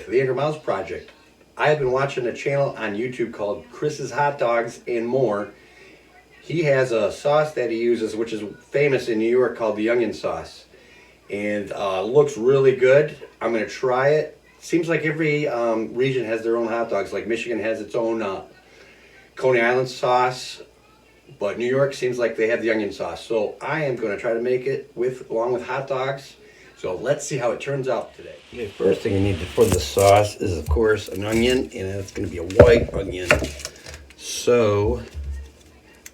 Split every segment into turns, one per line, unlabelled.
the Andrew Mouse Project. I have been watching a channel on YouTube called Chris's Hot Dogs and More. He has a sauce that he uses, which is famous in New York, called the onion sauce. And looks really good. I'm going to try it. Seems like every region has their own hot dogs. Like Michigan has its own Coney Island sauce. But New York seems like they have the onion sauce. So I am going to try to make it along with hot dogs. So let's see how it turns out today. Okay, first thing you need for the sauce is, of course, an onion, and it's going to be a white onion. So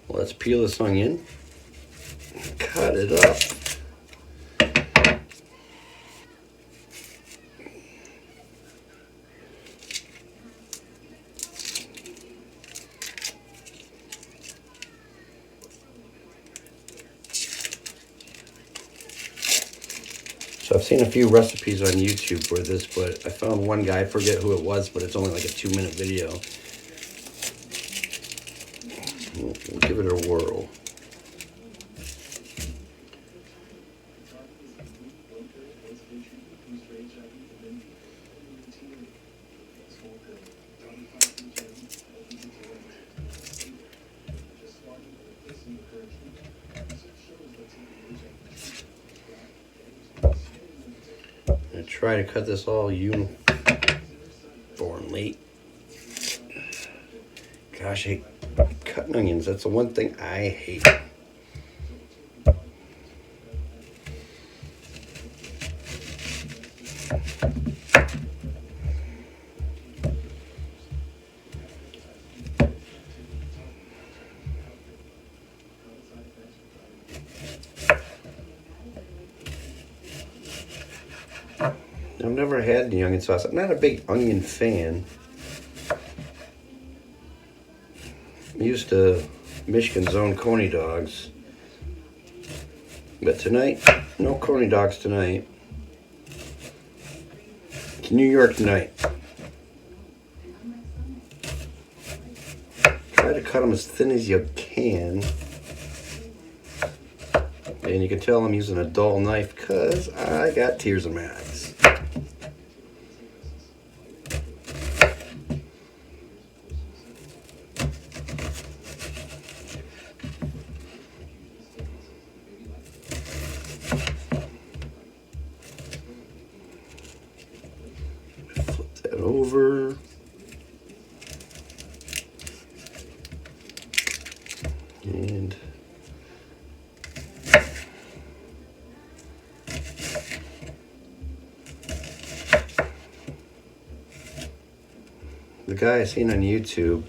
let's peel this onion, cut it up. So I've seen a few recipes on YouTube for this, but I found one guy, I forget who it was, but it's only like a 2-minute video. We'll give it a whirl. I'm going to try to cut this all uniformly. Gosh, I hate cutting onions. That's the one thing I hate. I've never had any onion sauce. I'm not a big onion fan. I'm used to Michigan's own Coney dogs. But tonight, no Coney dogs tonight. It's New York tonight. Try to cut them as thin as you can. And you can tell I'm using a dull knife because I got tears in my eyes. Flip that over. And the guy I seen on YouTube,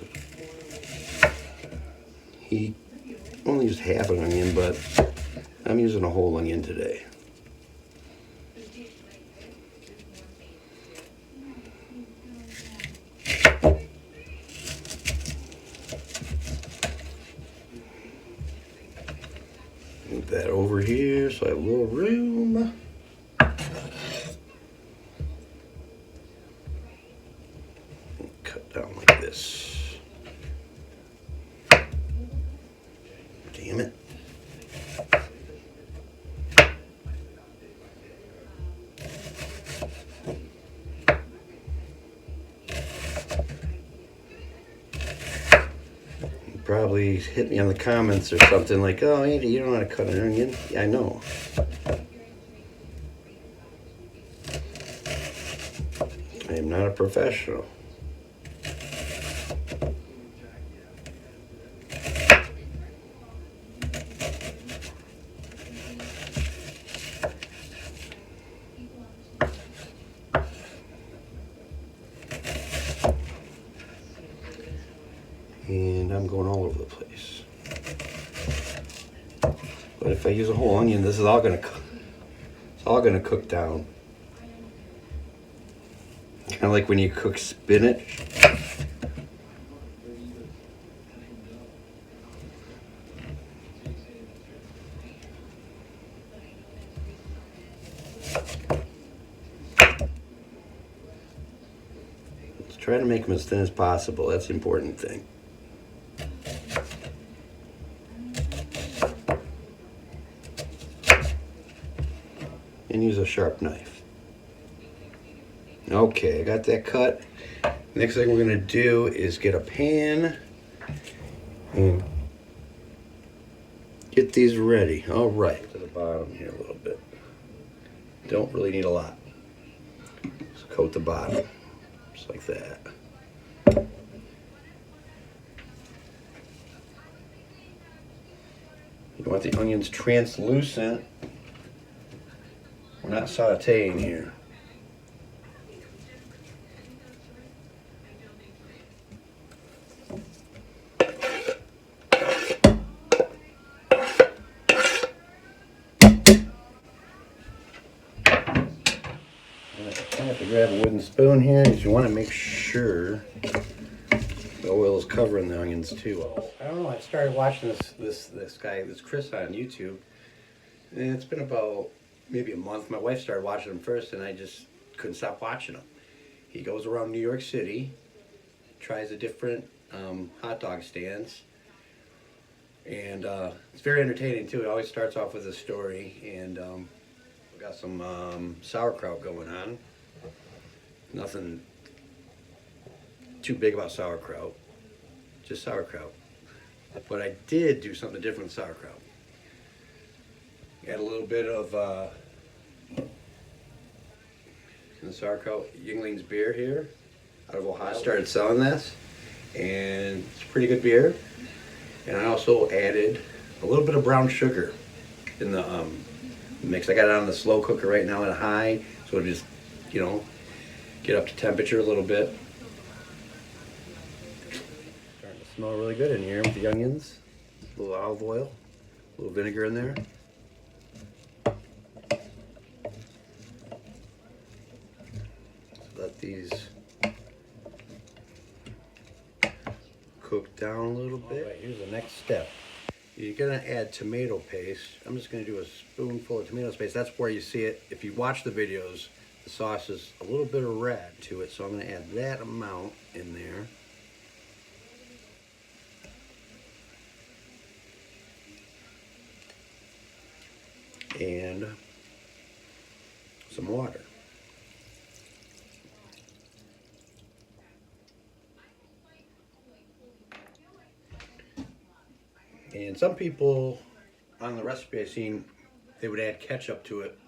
he only used half an onion, but I'm using a whole onion today. Move that over here so I have a little room. Cut down like this. Damn it. Probably hit me on the comments or something like, oh, Andy, you don't know how to cut an onion. Yeah, I know. I am not a professional. And I'm going all over the place. But if I use a whole onion, this is all gonna cook down. Kind of like when you cook spinach. Let's try to make them as thin as possible. That's the important thing. And use a sharp knife. Okay, I got that cut. Next thing we're gonna do is get a pan and get these ready. All right, to the bottom here a little bit. Don't really need a lot. Just coat the bottom, just like that. You want the onions translucent. We're not sauteing here. I have to grab a wooden spoon here because you want to make sure the oil is covering the onions too. I don't know. I started watching this guy, this Chris on YouTube, and it's been about maybe a month. My wife started watching him first, and I just couldn't stop watching him. He goes around New York City, tries the different hot dog stands, and it's very entertaining too. It always starts off with a story, and we got some sauerkraut going on. Nothing too big about sauerkraut, just sauerkraut. But I did do something different with sauerkraut. Add a little bit of the sauerkraut Yingling's beer here out of Ohio. I started selling this, and it's pretty good beer. And I also added a little bit of brown sugar in the mix. I got it on the slow cooker right now at a high, so it'll just, you know, get up to temperature a little bit. Starting to smell really good in here with the onions. A little olive oil, a little vinegar in there. Let these cook down a little bit. All right, here's the next step. You're gonna add tomato paste. I'm just gonna do a spoonful of tomato paste. That's where you see it. If you watch the videos, the sauce is a little bit of red to it, so I'm gonna add that amount in there. And some water. And some people on the recipe I've seen, they would add ketchup to it.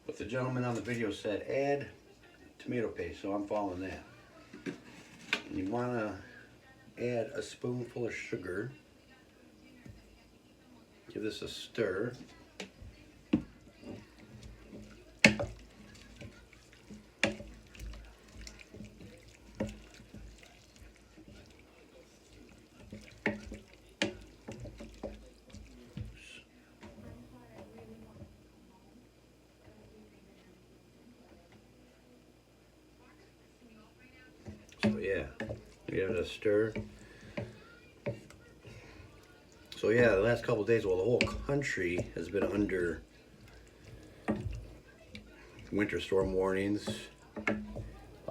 But the gentleman on the video said add tomato paste, so I'm following that. And you want to add a spoonful of sugar. Give this a stir. So yeah, give it a stir. So yeah, the last couple of days, well, the whole country has been under winter storm warnings.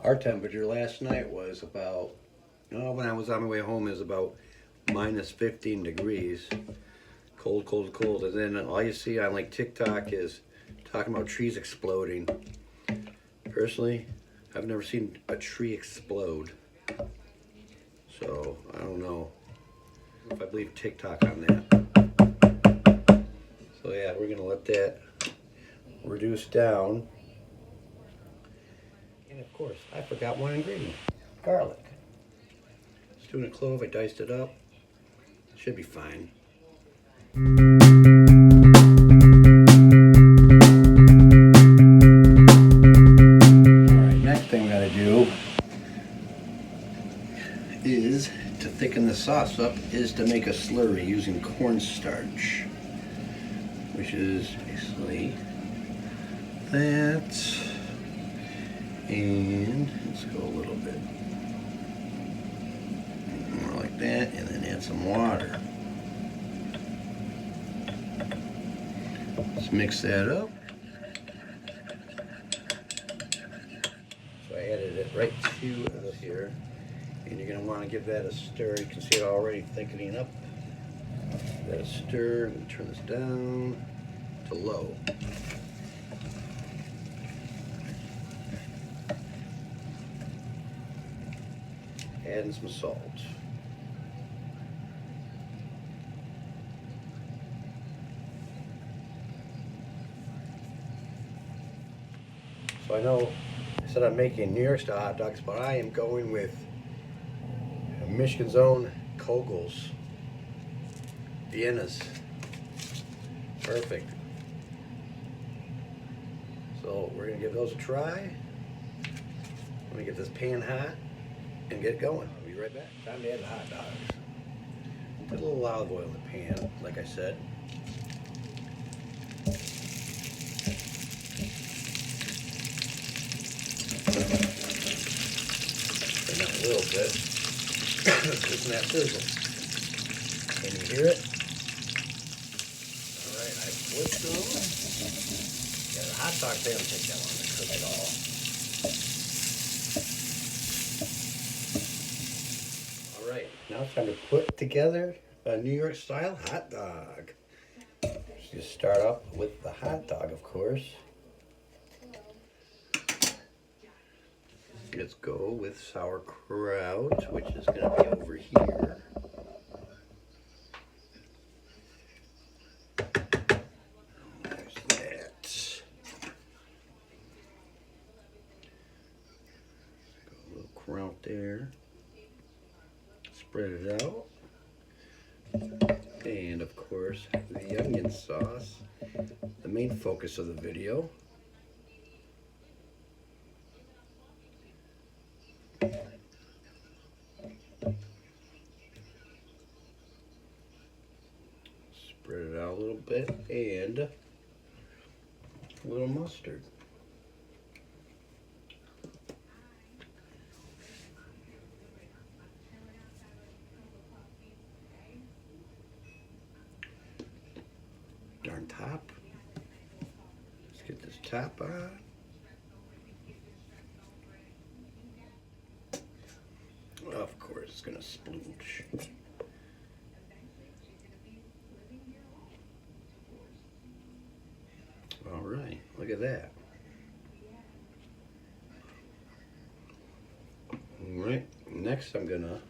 Our temperature last night was about, when I was on my way home, it was about minus 15 degrees. Cold, cold, cold. And then all you see on like TikTok is talking about trees exploding. Personally, I've never seen a tree explode. So I don't know if I believe TikTok on that. So yeah, we're gonna let that reduce down. And of course, I forgot one ingredient, garlic. Just doing a clove, I diced it up. Should be fine. Alright, next thing we gotta do is to thicken the sauce up is to make a slurry using cornstarch, which is basically that. And let's go a little bit more like that, and then add some water. Let's mix that up. So I added it right to this here, and you're going to want to give that a stir. You can see it already thickening up. Give that a stir, and turn this down to low. adding some salt. So I know I said I'm making New York style hot dogs, but I am going with Michigan's own Kogel's Viennas. Perfect. So we're gonna give those a try. Let me get this pan hot and get going. I'll be right back. Time to add the hot dogs. Put a little olive oil in the pan, like I said. Turn that a little bit. Listen to that sizzle. Can you hear it? Alright, I switched them. Yeah, the hot dogs, they don't take that long to cook at all. Alright, now it's time to put together a New York style hot dog. Just start up with the hot dog, of course. Let's go with sauerkraut, which is going to be over here. There's that. Go a little kraut there. Spread it out. And of course, the onion sauce, the main focus of the video. Spread it out a little bit, and a little mustard. Darn top. Let's get this top on. Of course, it's gonna splooge. All right, look at that. All right, next I'm gonna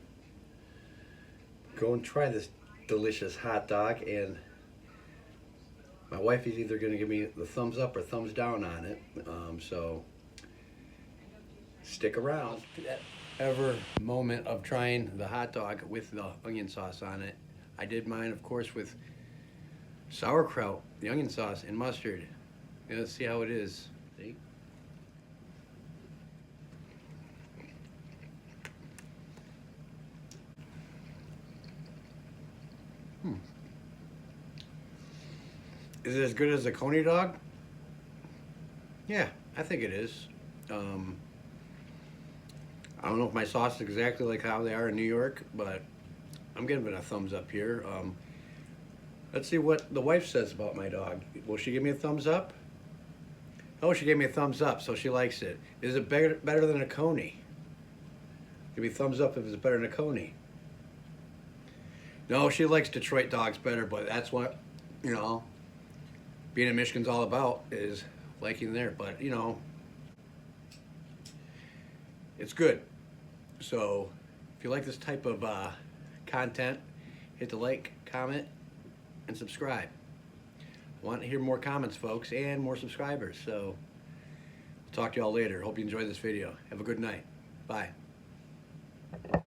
go and try this delicious hot dog, and my wife is either gonna give me the thumbs up or thumbs down on it. So stick around. That ever moment of trying the hot dog with the onion sauce on it. I did mine, of course, with sauerkraut, the onion sauce, and mustard. Let's see how it is. See? Is it as good as a Coney dog? Yeah, I think it is. I don't know if my sauce is exactly like how they are in New York, but I'm giving it a thumbs up here. Let's see what the wife says about my dog. Will she give me a thumbs up? Oh, she gave me a thumbs up, so she likes it. Is it better than a Coney? Give me a thumbs up if it's better than a Coney. No, she likes Detroit dogs better, but that's what, you know, being in Michigan's all about, is liking there. But, you know, it's good. So if you like this type of content, hit the like, comment, and subscribe. I want to hear more comments, folks, and more subscribers. So talk to y'all later. Hope you enjoyed this video. Have a good night. Bye.